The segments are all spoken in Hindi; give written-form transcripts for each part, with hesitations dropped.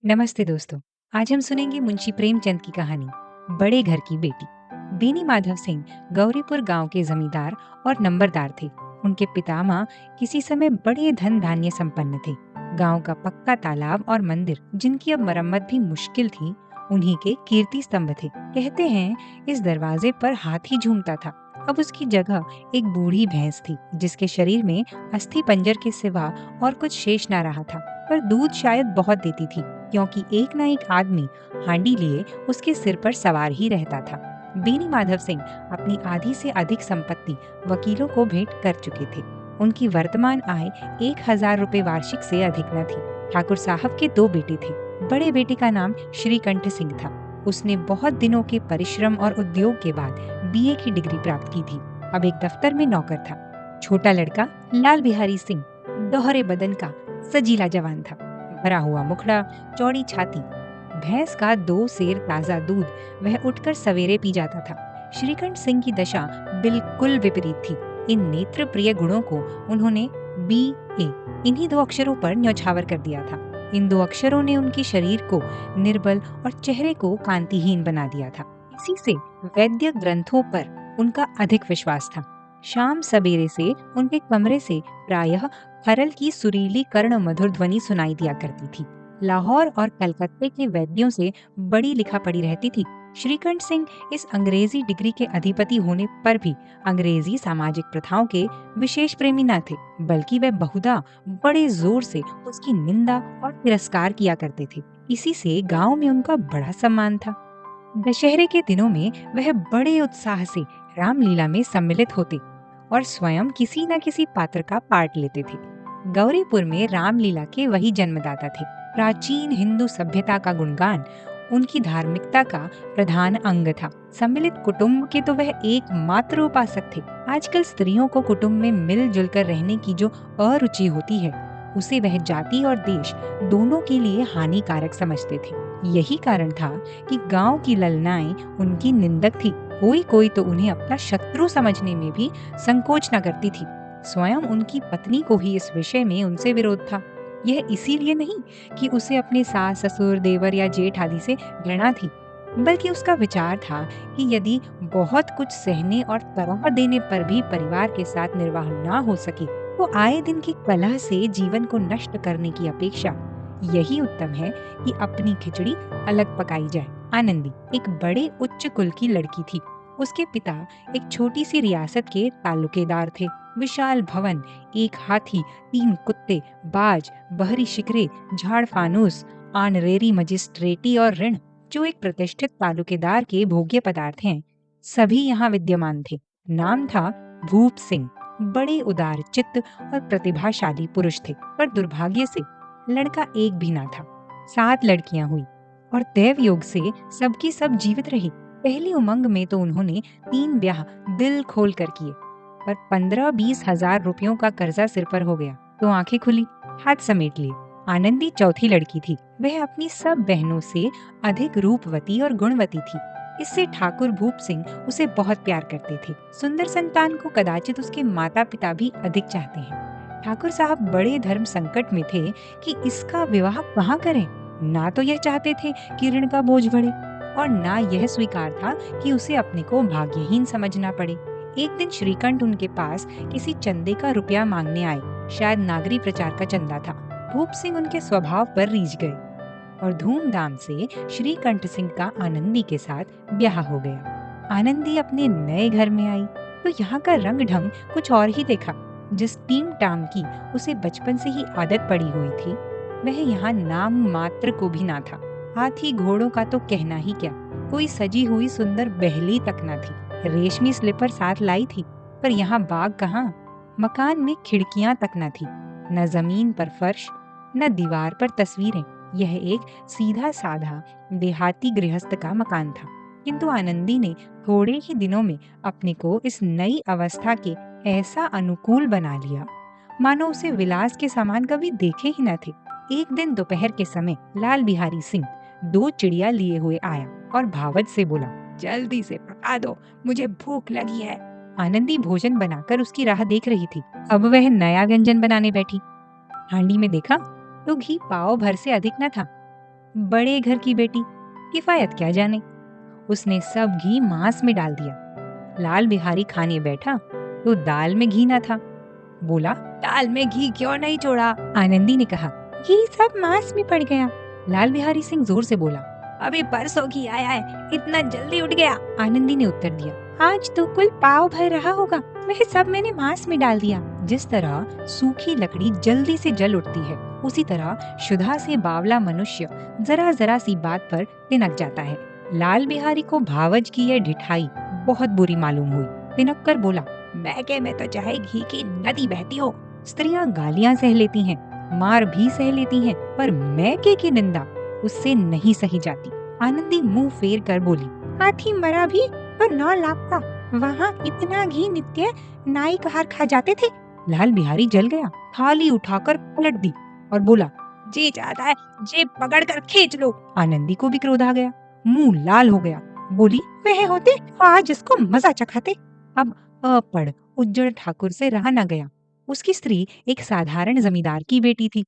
नमस्ते दोस्तों। आज हम सुनेंगे मुंशी प्रेमचंद की कहानी बड़े घर की बेटी। बेनी माधव सिंह गौरीपुर गांव के जमींदार और नंबरदार थे। उनके पितामह किसी समय बड़े धन धान्य संपन्न थे। गांव का पक्का तालाब और मंदिर, जिनकी अब मरम्मत भी मुश्किल थी, उन्हीं के कीर्ति स्तंभ थे। कहते हैं इस दरवाजे पर हाथी झूमता था। अब उसकी जगह एक बूढ़ी भैंस थी, जिसके शरीर में अस्थि पंजर के सिवा और कुछ शेष न रहा था, पर दूध शायद बहुत देती थी, क्योंकि एक ना एक आदमी हांडी लिए उसके सिर पर सवार ही रहता था। बेनी माधव सिंह अपनी आधी से अधिक संपत्ति वकीलों को भेंट कर चुके थे। उनकी वर्तमान आय 1,000 रुपए वार्षिक से अधिक न थी। ठाकुर साहब के दो बेटे थे। बड़े बेटे का नाम श्रीकंठ सिंह था। उसने बहुत दिनों के परिश्रम और उद्योग के बाद बीए की डिग्री प्राप्त की थी। अब एक दफ्तर में नौकर था। छोटा लड़का लाल बिहारी सिंह दोहरे बदन का सजीला जवान था। भरा हुआ मुखड़ा, चौड़ी छाती, भैंस का 2 सेर ताजा दूध वह उठकर सवेरे पी जाता था। श्रीकंठ सिंह की दशा बिल्कुल विपरीत थी। इन नेत्र प्रिय गुणों को उन्होंने बी ए इन्हीं 2 अक्षरों पर न्यौछावर कर दिया था। इन 2 अक्षरों ने उनके शरीर को निर्बल और चेहरे को कांतिहीन बना दिया था। इसी से वैद्य ग्रंथों पर उनका अधिक विश्वास था। शाम सवेरे से उनके कमरे से प्रायः खरल की सुरीली कर्ण मधुर ध्वनि सुनाई दिया करती थी। लाहौर और कलकत्ते के वैद्यों से बड़ी लिखा पड़ी रहती थी। श्रीकंठ सिंह इस अंग्रेजी डिग्री के अधिपति होने पर भी अंग्रेजी सामाजिक प्रथाओं के विशेष प्रेमी न थे, बल्कि वे बहुधा बड़े जोर से उसकी निंदा और तिरस्कार किया करते थे। इसी से गांव में उनका बड़ा सम्मान था। दशहरे के दिनों में वह बड़े उत्साह से रामलीला में सम्मिलित होते और स्वयं किसी न किसी पात्र का पार्ट लेते थे। गौरीपुर में रामलीला के वही जन्मदाता थे। प्राचीन हिंदू सभ्यता का गुणगान उनकी धार्मिकता का प्रधान अंग था। सम्मिलित कुटुंब के तो वह एकमात्र उपासक थे। आजकल स्त्रियों को कुटुंब में मिलजुल कर रहने की जो अरुचि होती है, उसे वह जाति और देश दोनों के लिए हानिकारक समझते थे। यही कारण था कि गांव की ललनाएं उनकी निंदक थी। कोई कोई तो उन्हें अपना शत्रु समझने में भी संकोच न करती थी। स्वयं उनकी पत्नी को ही इस विषय में उनसे विरोध था। यह इसीलिए नहीं कि उसे अपने सास ससुर देवर या जेठ आदि से घृणा थी, बल्कि उसका विचार था कि यदि बहुत कुछ सहने और तरह देने पर भी परिवार के साथ निर्वाह ना हो सके, तो आए दिन की कलह से जीवन को नष्ट करने की अपेक्षा यही उत्तम है कि अपनी खिचड़ी अलग पकाई जाए। आनंदी एक बड़े उच्च कुल की लड़की थी। उसके पिता एक छोटी सी रियासत के तालुकेदार थे। विशाल भवन, एक हाथी, 3 कुत्ते, बाज, बहरी शिकरे, झाड़ फानूस, आनरेरी मजिस्ट्रेटी और ऋण, जो एक प्रतिष्ठित तालुकेदार के भोग्य पदार्थ हैं, सभी यहाँ विद्यमान थे। नाम था भूप सिंह। बड़े उदार चित्त और प्रतिभाशाली पुरुष थे, पर दुर्भाग्य से लड़का एक भी ना था। 7 लड़कियां हुई और दैव योग से सबकी सब जीवित रही। पहली उमंग में तो उन्होंने 3 ब्याह दिल खोल कर किए, पर 15-20 हजार रुपयों का कर्जा सिर पर हो गया तो आंखें खुली, हाथ समेट लिए। आनंदी चौथी लड़की थी। वह अपनी सब बहनों से अधिक रूपवती और गुणवती थी। इससे ठाकुर भूप सिंह उसे बहुत प्यार करते थे। सुंदर संतान को कदाचित उसके माता पिता भी अधिक चाहते हैं। ठाकुर साहब बड़े धर्म संकट में थे कि इसका विवाह कहाँ करें। ना तो यह चाहते थे कि ऋण का बोझ बढ़े, और ना यह स्वीकार था कि उसे अपने को भाग्यहीन समझना पड़े। एक दिन श्रीकंठ उनके पास किसी चंदे का रुपया मांगने आए। शायद नागरी प्रचार का चंदा था। भूप सिंह उनके स्वभाव पर रीझ गए और धूमधाम से श्रीकंठ सिंह का आनंदी के साथ ब्याह हो गया। आनंदी अपने नए घर में आई तो यहाँ का रंग ढंग कुछ और ही देखा। जिस टीम टाम की उसे बचपन से ही आदत पड़ी हुई थी, वह यहाँ नाम मात्र को भी ना था। हाथी घोड़ों का तो कहना ही क्या, कोई सजी हुई सुंदर बहली तक न थी। रेशमी स्लीपर साथ लाई थी, पर यहाँ बाग कहाँ। मकान में खिड़कियां तक न थी, न जमीन पर फर्श, न दीवार पर तस्वीरें। यह एक सीधा साधा देहाती गृहस्थ का मकान था। किंतु आनंदी ने थोड़े ही दिनों में अपने को इस नई अवस्था के ऐसा अनुकूल बना लिया, मानो उसे विलास के सामान कभी देखे ही न थे। एक दिन दोपहर के समय लाल बिहारी सिंह 2 चिड़िया लिए हुए आया और भावत से बोला, जल्दी से पका दो, मुझे भूख लगी है। आनंदी भोजन बनाकर उसकी राह देख रही थी। अब वह नया व्यंजन बनाने बैठी। हांडी में देखा तो घी पाव भर से अधिक न था। बड़े घर की बेटी किफायत क्या जाने। उसने सब घी मांस में डाल दिया। लाल बिहारी खाने बैठा तो दाल में घी ना था। बोला, दाल में घी क्यों नहीं छोड़ा? आनंदी ने कहा, घी सब मांस में पड़ गया। लाल बिहारी सिंह जोर से बोला, अभी परसों घी आया है, इतना जल्दी उठ गया। आनंदी ने उत्तर दिया, आज तो कुल पाव भर रहा होगा, वह सब मैंने मांस में डाल दिया। जिस तरह सूखी लकड़ी जल्दी से जल उठती है, उसी तरह क्षुधा से बावला मनुष्य जरा जरा सी बात पर तिनक जाता है। लाल बिहारी को भावज की यह ढिठाई बहुत बुरी मालूम हुई। तिनक कर बोला, मैके में तो चाहे घी की नदी बहती हो। स्त्रियां गालियां सह लेती हैं, मार भी सह लेती हैं, पर मैके की निंदा उससे नहीं सही जाती। आनंदी मुंह फेर कर बोली, हाथी मरा भी तो 9 लाख का, वहाँ इतना घी नित्य नाई कहार खा जाते थे। लाल बिहारी जल गया, थाली उठाकर पलट दी और बोला, जी चाहता है जेब पकड़ कर खींच लो। आनंदी को भी क्रोध आ गया, मुंह लाल हो गया। बोली, वह होते आज इसको मजा चखाते। अब अपढ़ उज्जड़ ठाकुर से रहा न गया। उसकी स्त्री एक साधारण जमींदार की बेटी थी।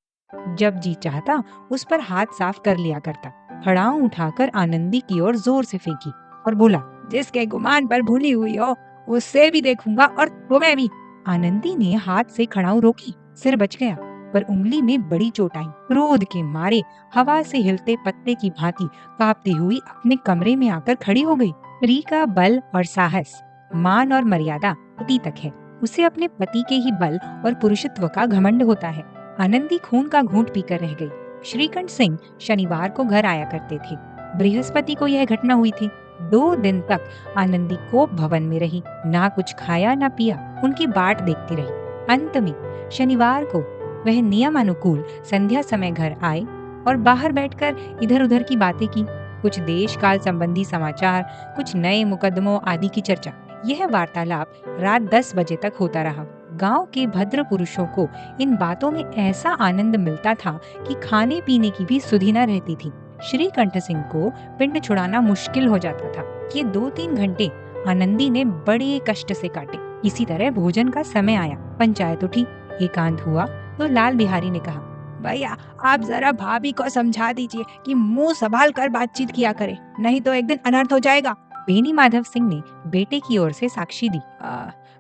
जब जी चाहता उस पर हाथ साफ कर लिया करता। खड़ाऊ उठाकर आनंदी की ओर जोर से फेंकी और बोला, जिसके गुमान पर भूली हुई हो उससे भी देखूंगा और तुम्हें भी। आनंदी ने हाथ से खड़ाऊ रोकी, सिर बच गया, पर उंगली में बड़ी चोट आई। क्रोध के मारे हवा से हिलते पत्ते की भांति कांपती हुई अपने कमरे में आकर खड़ी हो गई। स्त्री का बल और साहस, मान और मर्यादा पति तक है। उसे अपने पति के ही बल और पुरुषत्व का घमंड होता है। आनंदी खून का घूंट पीकर रह गई। श्रीकंठ सिंह शनिवार को घर आया करते थे। बृहस्पति को यह घटना हुई थी। 2 दिन तक आनंदी को भवन में रही, ना कुछ खाया ना पिया, उनकी बाट देखती रही। अंत में शनिवार को वह नियमानुकूल संध्या समय घर आए और बाहर बैठकर इधर उधर की बातें की। कुछ देश काल संबंधी समाचार, कुछ नए मुकदमों आदि की चर्चा। यह वार्तालाप रात 10 बजे तक होता रहा। गांव के भद्र पुरुषों को इन बातों में ऐसा आनंद मिलता था कि खाने पीने की भी सुधि न रहती थी। श्रीकंठ सिंह को पिंड छुड़ाना मुश्किल हो जाता था। ये 2-3 घंटे आनंदी ने बड़े कष्ट से काटे। इसी तरह भोजन का समय आया, पंचायत उठी, एकांत हुआ तो लाल बिहारी ने कहा, भैया आप जरा भाभी को समझा दीजिए कि मुंह संभाल कर बातचीत किया करे, नहीं तो एक दिन अनर्थ हो जाएगा। बेनी माधव सिंह ने बेटे की ओर से साक्षी दी,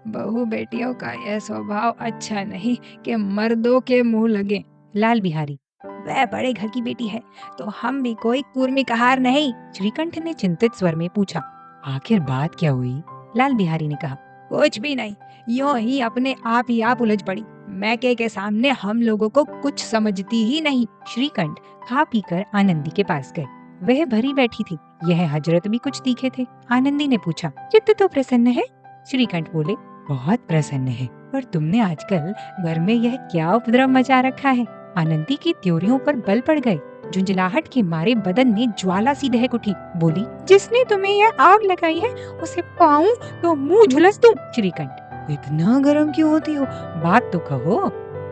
बहू बेटियों का यह स्वभाव अच्छा नहीं कि मर्दों के मुंह लगे। लाल बिहारी, वह बड़े घर की बेटी है तो हम भी कोई कुर्मी कहार नहीं। श्रीकंठ ने चिंतित स्वर में पूछा, आखिर बात क्या हुई? लाल बिहारी ने कहा, कुछ भी नहीं, यूं ही अपने आप ही आप उलझ पड़ी। मैके के सामने हम लोगों को कुछ समझती ही नहीं। श्रीकंठ खा पीकर आनंदी के पास गए। वह भरी बैठी थी। यह हजरत भी कुछ तीखे थे। आनंदी ने पूछा, चित्त तो प्रसन्न है? श्रीकंठ बोले, बहुत प्रसन्न है, पर तुमने आजकल घर में यह क्या उपद्रव मचा रखा है? आनंदी की त्योरियों पर बल पड़ गए। झुंझलाहट के मारे बदन में ज्वाला सी दहक उठी। बोली, जिसने तुम्हें यह आग लगाई है उसे पाऊं तो मुंह झुलस दूं। श्रीकंठ, इतना गर्म क्यों होती हो? बात तो कहो।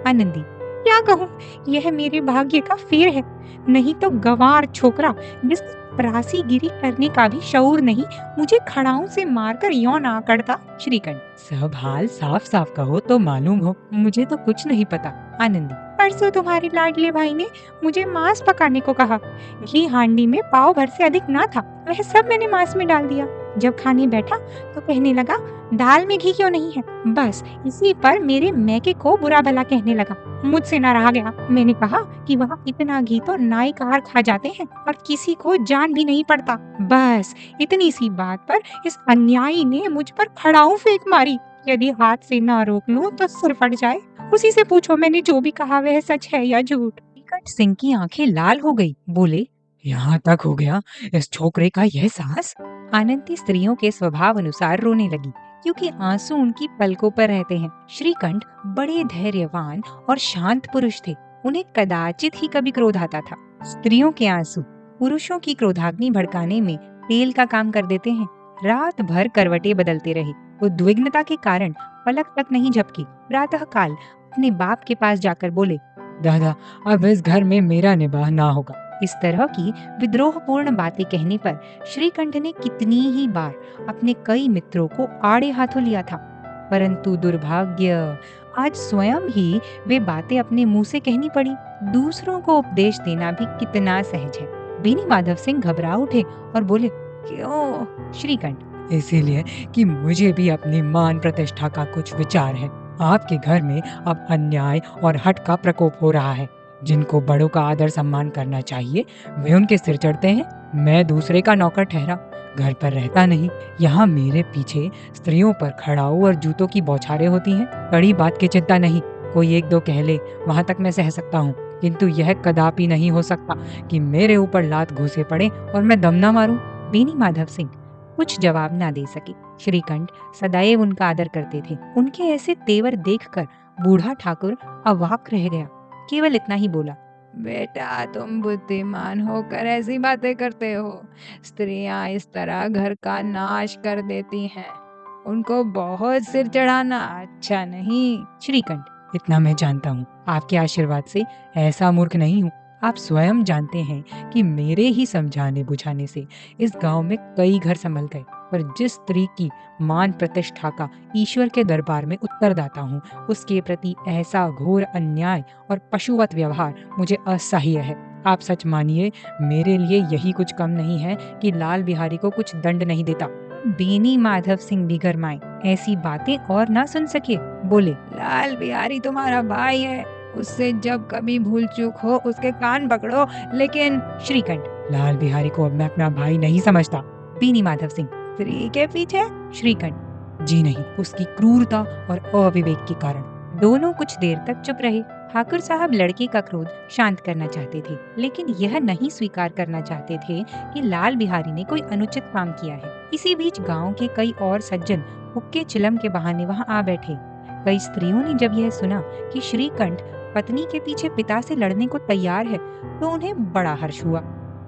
आनंदी, क्या कहूँ, यह मेरे भाग्य का फेर है, नहीं तो गंवार छोकरा जिसने परासीगिरी करने का भी शऊर नहीं, मुझे खड़ाऊ से मारकर यों ना करता। श्रीकंठ, सब हाल साफ साफ कहो तो मालूम हो, मुझे तो कुछ नहीं पता। आनंदी, परसों तुम्हारे लाडले भाई ने मुझे मांस पकाने को कहा। घी हांडी में पाव भर से अधिक ना था, वह सब मैंने मांस में डाल दिया। जब खाने बैठा तो कहने लगा, दाल में घी क्यों नहीं है? बस इसी पर मेरे मैके को बुरा भला कहने लगा। मुझसे ना रहा गया। मैंने कहा कि वहाँ इतना घी तो नाई कहार खा जाते हैं और किसी को जान भी नहीं पड़ता। बस इतनी सी बात पर इस अन्यायी ने मुझ पर खड़ाऊ फेंक मारी। यदि हाथ से ना रोक लूं तो सिर फट जाए। उसी से पूछो मैंने जो भी कहा वह सच है या झूठ। टिकट सिंह की आंखें लाल हो गई। बोले, यहाँ तक हो गया इस छोकरे का यह साहस? आनंदी स्त्रियों के स्वभाव अनुसार रोने लगी, क्योंकि आंसू उनकी पलकों पर रहते हैं। श्रीकंठ बड़े धैर्यवान और शांत पुरुष थे। उन्हें कदाचित ही कभी क्रोध आता था। स्त्रियों के आंसू पुरुषों की क्रोधाग्नि भड़काने में तेल का काम कर देते हैं। रात भर करवटें बदलते रहे। उद्विग्नता के कारण पलक तक नहीं झपकी। प्रातः काल अपने बाप के पास जाकर बोले, दादा अब इस घर में मेरा निवाह ना होगा। इस तरह की विद्रोहपूर्ण बातें कहने पर श्रीकंठ ने कितनी ही बार अपने कई मित्रों को आड़े हाथों लिया था, परंतु दुर्भाग्य आज स्वयं ही वे बातें अपने मुंह से कहनी पड़ी। दूसरों को उपदेश देना भी कितना सहज है। बेनी माधव सिंह घबरा उठे और बोले, क्यों? श्रीकंठ, इसीलिए कि मुझे भी अपनी मान प्रतिष्ठा का कुछ विचार है। आपके घर में अब अन्याय और हठ का प्रकोप हो रहा है। जिनको बड़ों का आदर सम्मान करना चाहिए वे उनके सिर चढ़ते हैं। मैं दूसरे का नौकर ठहरा, घर पर रहता नहीं। यहाँ मेरे पीछे स्त्रियों पर खड़ाऊ और जूतों की बौछारें होती हैं। बड़ी बात की चिंता नहीं, कोई एक दो कह ले, वहां तक मैं सह सकता हूँ, किंतु यह कदापि नहीं हो सकता कि मेरे ऊपर लात घुसे पड़े और मैं दम ना मारूं। बेनी माधव सिंह कुछ जवाब ना दे सके। श्रीकंठ सदैव उनका आदर करते थे। उनके ऐसे तेवर देखकर बूढ़ा ठाकुर अवाक रह गया। केवल इतना ही बोला, बेटा तुम बुद्धिमान होकर ऐसी बातें करते हो। स्त्रियां इस तरह घर का नाश कर देती हैं। उनको बहुत सिर चढ़ाना अच्छा नहीं। श्रीकंठ, इतना मैं जानता हूँ, आपके आशीर्वाद से ऐसा मूर्ख नहीं हूँ। आप स्वयं जानते हैं कि मेरे ही समझाने बुझाने से इस गांव में कई घर संभल गए। पर जिस स्त्री की मान प्रतिष्ठा का ईश्वर के दरबार में उत्तरदाता हूँ, उसके प्रति ऐसा घोर अन्याय और पशुवत व्यवहार मुझे असह्य है। आप सच मानिए, मेरे लिए यही कुछ कम नहीं है कि लाल बिहारी को कुछ दंड नहीं देता। बेनी माधव सिंह भी गरमाए, ऐसी बातें और ना सुन सके। बोले, लाल बिहारी तुम्हारा भाई है, उससे जब कभी भूल चूक हो उसके कान पकड़ो। लेकिन श्रीकंठ, लाल बिहारी को अब मैं अपना भाई नहीं समझता। बेनी माधव सिंह, स्त्री के पीछे? श्रीकंठ, जी नहीं, उसकी क्रूरता और अविवेक के कारण। दोनों कुछ देर तक चुप रहे। ठाकुर साहब लड़के का क्रोध शांत करना चाहते थे, लेकिन यह नहीं स्वीकार करना चाहते थे कि लाल बिहारी ने कोई अनुचित काम किया है। इसी बीच गांव के कई और सज्जन हुक्के चिलम के बहाने वहां आ बैठे। कई स्त्रियों ने जब यह सुना कि श्रीकंठ पत्नी के पीछे पिता से लड़ने को तैयार है, तो उन्हें बड़ा हर्ष हुआ।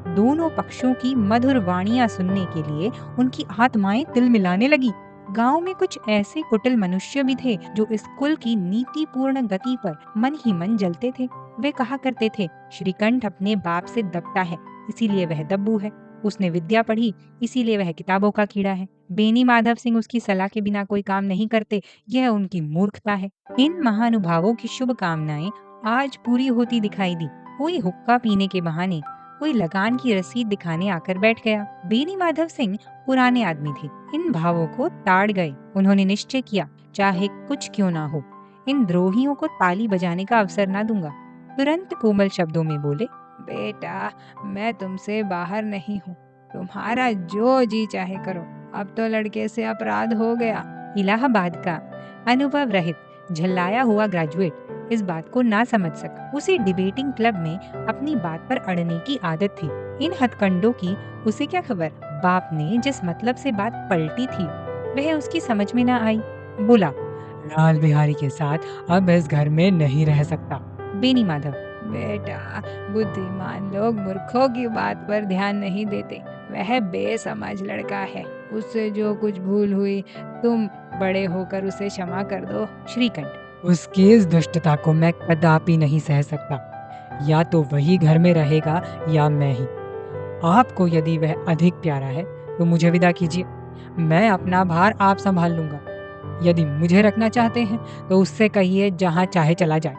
दोनों पक्षों की मधुर वाणियां सुनने के लिए उनकी आत्माएं तिल मिलाने लगी। गांव में कुछ ऐसे कुटिल मनुष्य भी थे जो इस कुल की नीतिपूर्ण गति पर मन ही मन जलते थे। वे कहा करते थे, श्रीकंठ अपने बाप से दबता है, इसीलिए वह दब्बू है। उसने विद्या पढ़ी, इसीलिए वह किताबों का कीड़ा है। बेनी माधव सिंह उसकी सलाह के बिना कोई काम नहीं करते, यह उनकी मूर्खता है। इन महानुभावों की शुभ कामनाएं आज पूरी होती दिखाई दी। कोई हुक्का पीने के बहाने, कोई लगान की रसीद दिखाने आकर बैठ गया। बेनी माधव सिंह पुराने आदमी थे, इन भावों को ताड़ गए। उन्होंने निश्चय किया, चाहे कुछ क्यों ना हो, इन द्रोहियों को ताली बजाने का अवसर ना दूंगा। तुरंत कोमल शब्दों में बोले, बेटा मैं तुमसे बाहर नहीं हूँ, तुम्हारा जो जी चाहे करो। अब तो लड़के से अपराध हो गया। इलाहाबाद का अनुभव रहित झल्लाया हुआ ग्रेजुएट इस बात को ना समझ सका। उसे डिबेटिंग क्लब में अपनी बात पर अड़ने की आदत थी। इन हथकंडों की उसे क्या खबर। बाप ने जिस मतलब से बात पलटी थी वह उसकी समझ में ना आई। बोला, लाल बिहारी के साथ अब इस घर में नहीं रह सकता। बेनी माधव, बेटा बुद्धिमान लोग मूर्खों की बात पर ध्यान नहीं देते। वह बेसमझ लड़का है, उससे जो कुछ भूल हुई तुम बड़े होकर उसे क्षमा कर दो। श्रीकंठ, उसकी इस दुष्टता को मैं कदापि नहीं सह सकता। या तो वही घर में रहेगा या मैं ही। आपको यदि वह अधिक प्यारा है तो मुझे विदा कीजिए, मैं अपना भार आप संभाल लूंगा। यदि मुझे रखना चाहते हैं तो उससे कहिए जहाँ चाहे चला जाए।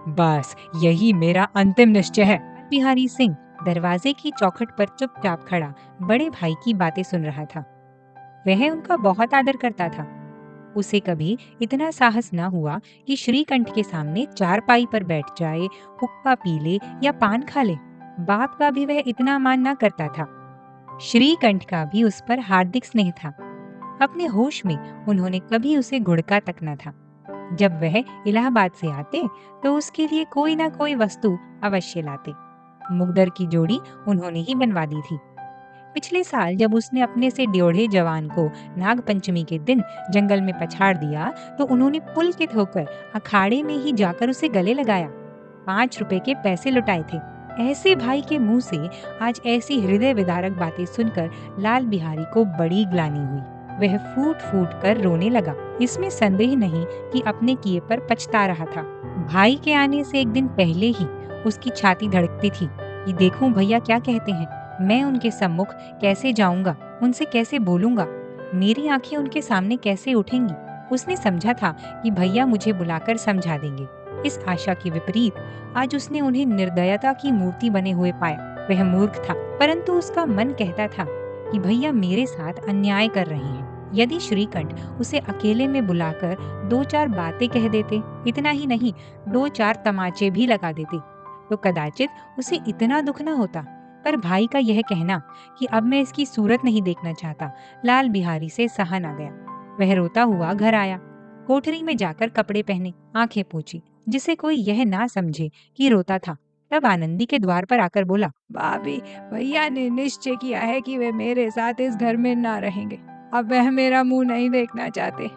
बस यही मेरा अंतिम निश्चय है। बिहारी सिंह दरवाजे की चौखट पर चुपचाप खड़ा बड़े भाई की बातें सुन रहा था। वह उनका बहुत आदर करता था। उसे कभी इतना साहस न हुआ कि श्रीकंठ के सामने चारपाई पर बैठ जाए, हुक्का पी ले या पान खा ले। बाप का भी वह इतना मान न करता था। श्रीकंठ का भी उस पर हार्दिक स्नेह था। अपने होश में उन्होंने कभी उसे घुड़का तक न था। जब वह इलाहाबाद से आते तो उसके लिए कोई ना कोई वस्तु अवश्य लाते। मुगदर की जोड़ी उन्होंने ही बनवा दी थी। पिछले साल जब उसने अपने से ड्योढ़े जवान को नाग पंचमी के दिन जंगल में पछाड़ दिया तो उन्होंने पुलकित होकर अखाड़े में ही जाकर उसे गले लगाया। 5 रुपए के पैसे लुटाए थे। ऐसे भाई के मुंह से आज ऐसी हृदय विदारक बातें सुनकर लाल बिहारी को बड़ी ग्लानि हुई। वह फूट फूट कर रोने लगा। इसमें संदेह नहीं कि अपने किए पर पछता रहा था। भाई के आने से एक दिन पहले ही उसकी छाती धड़कती थी कि देखूं भैया क्या कहते हैं, मैं उनके सम्मुख कैसे जाऊंगा, उनसे कैसे बोलूंगा, मेरी आंखें उनके सामने कैसे उठेंगी। उसने समझा था कि भैया मुझे बुलाकर समझा देंगे। इस आशा के विपरीत आज उसने उन्हें निर्दयता की मूर्ति बने हुए पाया। वह मूर्ख था, परंतु उसका मन कहता था कि भैया मेरे साथ अन्याय कर रहे हैं। यदि श्रीकंठ उसे अकेले में बुलाकर दो चार बातें कह देते, इतना ही नहीं, दो चार तमाचे भी लगा देते, तो कदाचित उसे इतना दुख न होता। पर भाई का यह कहना कि अब मैं इसकी सूरत नहीं देखना चाहता, लाल बिहारी से सहा न गया। वह रोता हुआ घर आया, कोठरी में जाकर कपड़े पहने, आंखें पोंछी, जिसे कोई यह ना समझे कि रोता था। तब आनंदी के द्वार पर आकर बोला, भाभी, भैया ने निश्चय किया है कि वे मेरे साथ इस घर में ना रहेंगे। अब वह मेरा मुंह नहीं देखना चाहते,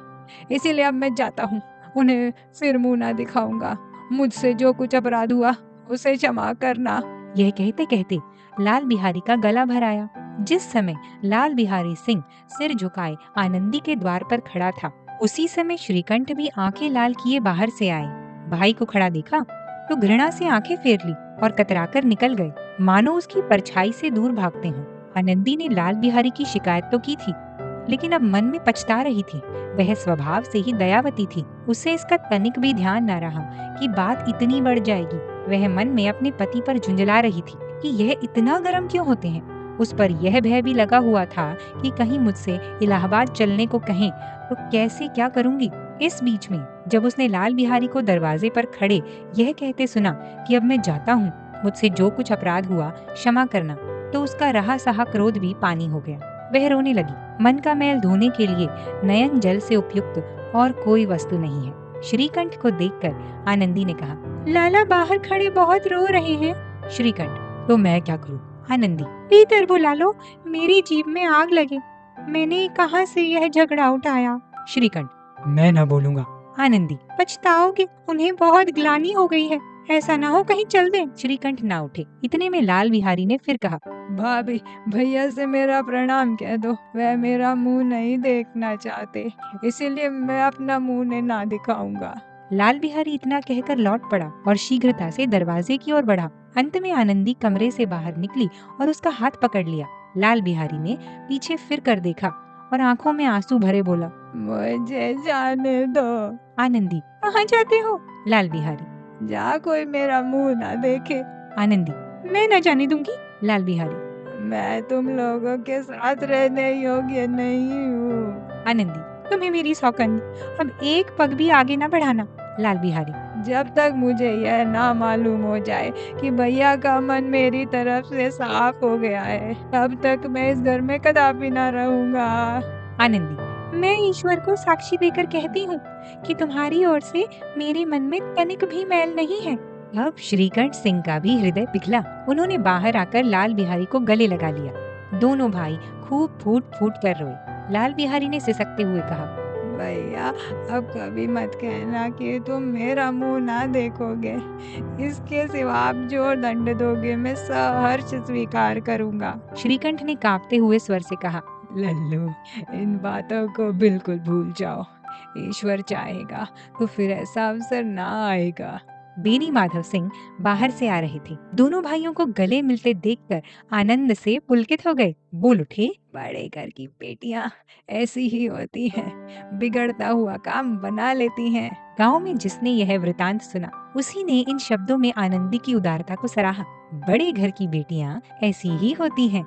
इसीलिए अब मैं जाता हूँ। उन्हें फिर मुंह ना दिखाऊंगा। मुझसे जो कुछ अपराध हुआ उसे क्षमा करना। यह कहते कहते लाल बिहारी का गला भर आया। जिस समय लाल बिहारी सिंह सिर झुकाए आनंदी के द्वार पर खड़ा था, उसी समय श्रीकंठ भी आंखें लाल किए बाहर से आए। भाई को खड़ा देखा तो घृणा से आंखें फेर ली और कतराकर निकल गए, मानो उसकी परछाई से दूर भागते हों। आनंदी ने लाल बिहारी की शिकायत तो की थी, लेकिन अब मन में पछता रही थी। वह स्वभाव से ही दयावती थी, उसे इसका तनिक भी ध्यान न रहा कि बात इतनी बढ़ जाएगी। वह मन में अपने पति पर झुंझला रही थी कि यह इतना गर्म क्यों होते हैं। उस पर यह भय भी लगा हुआ था कि कहीं मुझसे इलाहाबाद चलने को कहें तो कैसे क्या करूंगी। इस बीच में जब उसने लाल बिहारी को दरवाजे पर खड़े यह कहते सुना कि अब मैं जाता हूँ, मुझसे जो कुछ अपराध हुआ क्षमा करना, तो उसका रहा सहा क्रोध भी पानी हो गया। वह रोने लगी। मन का मैल धोने के लिए नयन जल से उपयुक्त और कोई वस्तु नहीं है। श्रीकंठ को देखकर आनंदी ने कहा, लाला बाहर खड़े बहुत रो रहे हैं। श्रीकंठ, तो मैं क्या करूं? आनंदी, भीतर बुला लो, मेरी जीभ में आग लगे। मैंने कहाँ से यह झगड़ा उठाया? श्रीकंठ, मैं न बोलूंगा। आनंदी, पछताओगे, उन्हें बहुत ग्लानि हो गई है, ऐसा ना हो कहीं चल दें। श्रीकंठ ना उठे। इतने में लाल बिहारी ने फिर कहा, भाभी, भैया से मेरा प्रणाम कह दो, वह मेरा मुंह नहीं देखना चाहते, इसीलिए मैं अपना मुंह ना दिखाऊंगा। लाल बिहारी इतना कहकर लौट पड़ा और शीघ्रता से दरवाजे की ओर बढ़ा। अंत में आनंदी कमरे से बाहर निकली और उसका हाथ पकड़ लिया। लाल बिहारी ने पीछे फिर कर देखा और आंखों में आंसू भरे बोला, मुझे जाने दो। आनंदी, कहाँ जाते हो? लाल बिहारी, जा कोई मेरा मुंह ना देखे। आनंदी, मैं न जाने दूंगी। लाल बिहारी, मैं तुम लोगों के साथ रहने योग्य नहीं हूँ। आनंदी, तुम्हें मेरी सौगंध, अब एक पग भी आगे न बढ़ाना। लाल बिहारी, जब तक मुझे यह ना मालूम हो जाए कि भैया का मन मेरी तरफ से साफ हो गया है, तब तक मैं इस घर में कदापि ना रहूंगा। आनंदी, मैं ईश्वर को साक्षी देकर कहती हूँ कि तुम्हारी ओर से मेरे मन में तनिक भी मैल नहीं है। अब श्रीकंठ सिंह का भी हृदय पिघला। उन्होंने बाहर आकर लाल बिहारी को गले लगा लिया। दोनों भाई खूब फूट फूट कर रोए। लाल बिहारी ने सिसकते हुए कहा, भैया, अब कभी मत कहना कि तुम मेरा मुंह ना देखोगे। इसके सिवा आप जो दंड दोगे मैं सहर्ष स्वीकार करूंगा। श्रीकंठ ने कांपते हुए स्वर से कहा, लल्लू, इन बातों को बिल्कुल भूल जाओ। ईश्वर चाहेगा तो फिर ऐसा अवसर ना आएगा। बेनी माधव सिंह बाहर से आ रहे थे। दोनों भाइयों को गले मिलते देखकर आनंद से पुलकित हो गए। बोल उठे, बड़े घर की बेटियां ऐसी ही होती हैं, बिगड़ता हुआ काम बना लेती हैं। गांव में जिसने यह वृतांत सुना, उसी ने इन शब्दों में आनंदी की उदारता को सराहा। बड़े घर की बेटियां ऐसी ही होती हैं।